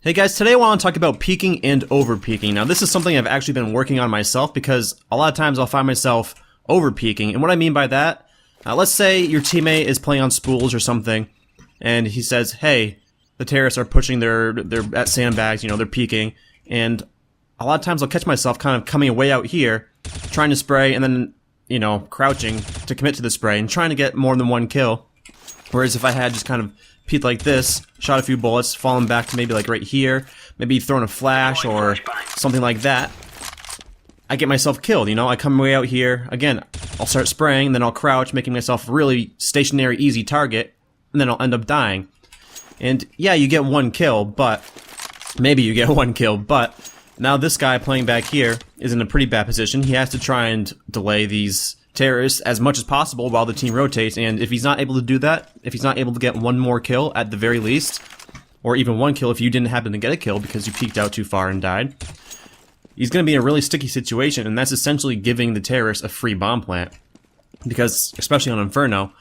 Hey guys, today I want to talk about peeking and over-peeking. Now this is something I've actually been working on myself because a lot of times I'll find myself over-peeking. And what I mean by that, let's say your teammate is playing on spools or something, and he says, hey, the terrorists are pushing their at sandbags, you know, they're peeking. And a lot of times I'll catch myself kind of coming way out here, trying to spray, and then, you know, crouching to commit to the spray and trying to get more than one kill. Whereas if I had just kind of peeked like this, shot a few bullets, fallen back to maybe like right here, maybe throwing a flash or something like that, I get myself killed, you know? I come way out here, again, I'll start spraying, then I'll crouch, making myself a really stationary, easy target, and then I'll end up dying. And yeah, you get one kill, but maybe you get one kill, but now this guy playing back here is in a pretty bad position. He has to try and delay these terrorists as much as possible while the team rotates, and if he's not able to do that, if he's not able to get one more kill at the very least, or even one kill if you didn't happen to get a kill because you peeked out too far and died, he's going to be in a really sticky situation, and that's essentially giving the terrorists a free bomb plant. Because, especially on Inferno,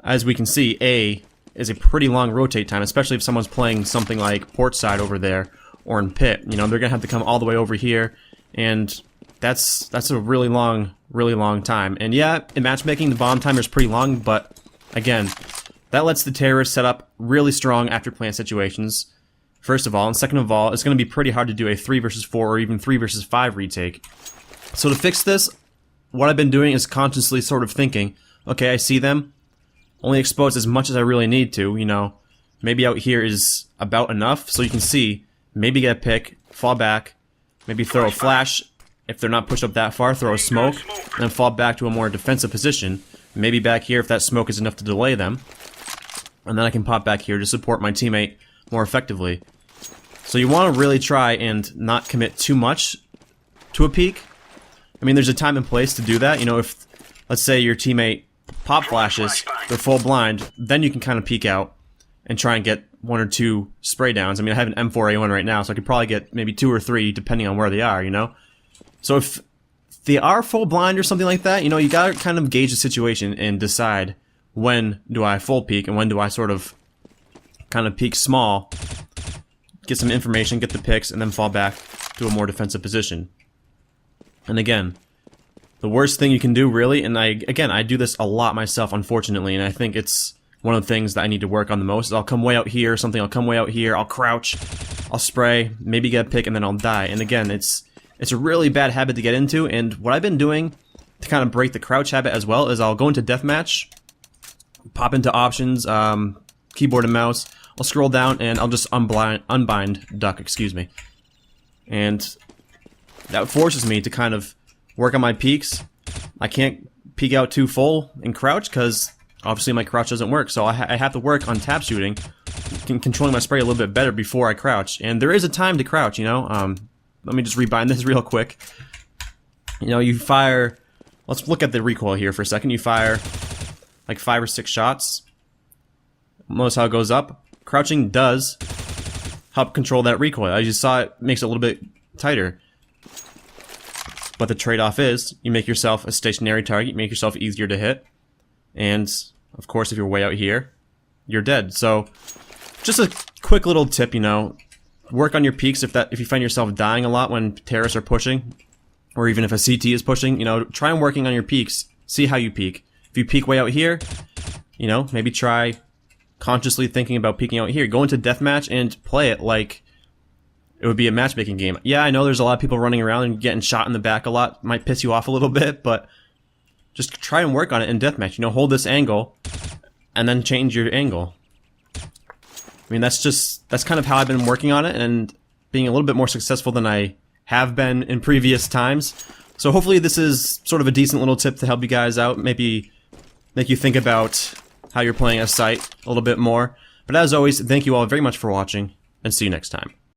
as we can see, A is a pretty long rotate time, especially if someone's playing something like port side over there, or in pit. You know, they're going to have to come all the way over here, and that's a really long time. And yeah, in matchmaking, the bomb timer is pretty long, but again, that lets the terrorists set up really strong after plant situations, first of all, and second of all, it's going to be pretty hard to do a 3 versus 4 or even 3 versus 5 retake. So to fix this, what I've been doing is consciously sort of thinking, okay, I see them, only expose as much as I really need to, you know, maybe out here is about enough, so you can see, maybe get a pick, fall back, maybe throw a flash. If they're not pushed up that far, throw a smoke, and then fall back to a more defensive position. Maybe back here if that smoke is enough to delay them. And then I can pop back here to support my teammate more effectively. So you want to really try and not commit too much to a peek. I mean, there's a time and place to do that. You know, if, let's say your teammate pop flashes, they're full blind, then you can kind of peek out and try and get 1 or 2 spray downs. I mean, I have an M4A1 right now, so I could probably get maybe 2 or 3 depending on where they are, you know? So if they are full blind or something like that, you know, you gotta kind of gauge the situation and decide when do I full peek and when do I sort of kind of peek small, get some information, get the picks, and then fall back to a more defensive position. And again, the worst thing you can do really, and I do this a lot myself unfortunately, and I think it's one of the things that I need to work on the most, is I'll come way out here, I'll come way out here, I'll crouch, I'll spray, maybe get a pick, and then I'll die. And again, it's a really bad habit to get into, and what I've been doing to kind of break the crouch habit as well is I'll go into deathmatch, pop into options, keyboard and mouse, I'll scroll down and I'll just unbind duck, excuse me. And that forces me to kind of work on my peaks. I can't peek out too full and crouch because obviously my crouch doesn't work, so I have to work on tap shooting, controlling my spray a little bit better before I crouch. And there is a time to crouch, you know. Let me just rebind this real quick. You know, you fire, let's look at the recoil here for a second. You fire like 5 or 6 shots. Notice how it goes up. Crouching does help control that recoil. As you saw, it makes it a little bit tighter. But the trade-off is, you make yourself a stationary target, you make yourself easier to hit. And, of course, if you're way out here, you're dead. So, just a quick little tip, you know. Work on your peaks if you find yourself dying a lot when terrorists are pushing, or even if a CT is pushing, you know, try and working on your peaks. See how you peak. If you peak way out here, you know, maybe try consciously thinking about peeking out here. Go into deathmatch and play it like it would be a matchmaking game. Yeah, I know there's a lot of people running around and getting shot in the back a lot. Might piss you off a little bit, but just try and work on it in deathmatch. You know, hold this angle, and then change your angle. I mean, that's kind of how I've been working on it and being a little bit more successful than I have been in previous times. So hopefully this is sort of a decent little tip to help you guys out, maybe make you think about how you're playing a site a little bit more. But as always, thank you all very much for watching, and see you next time.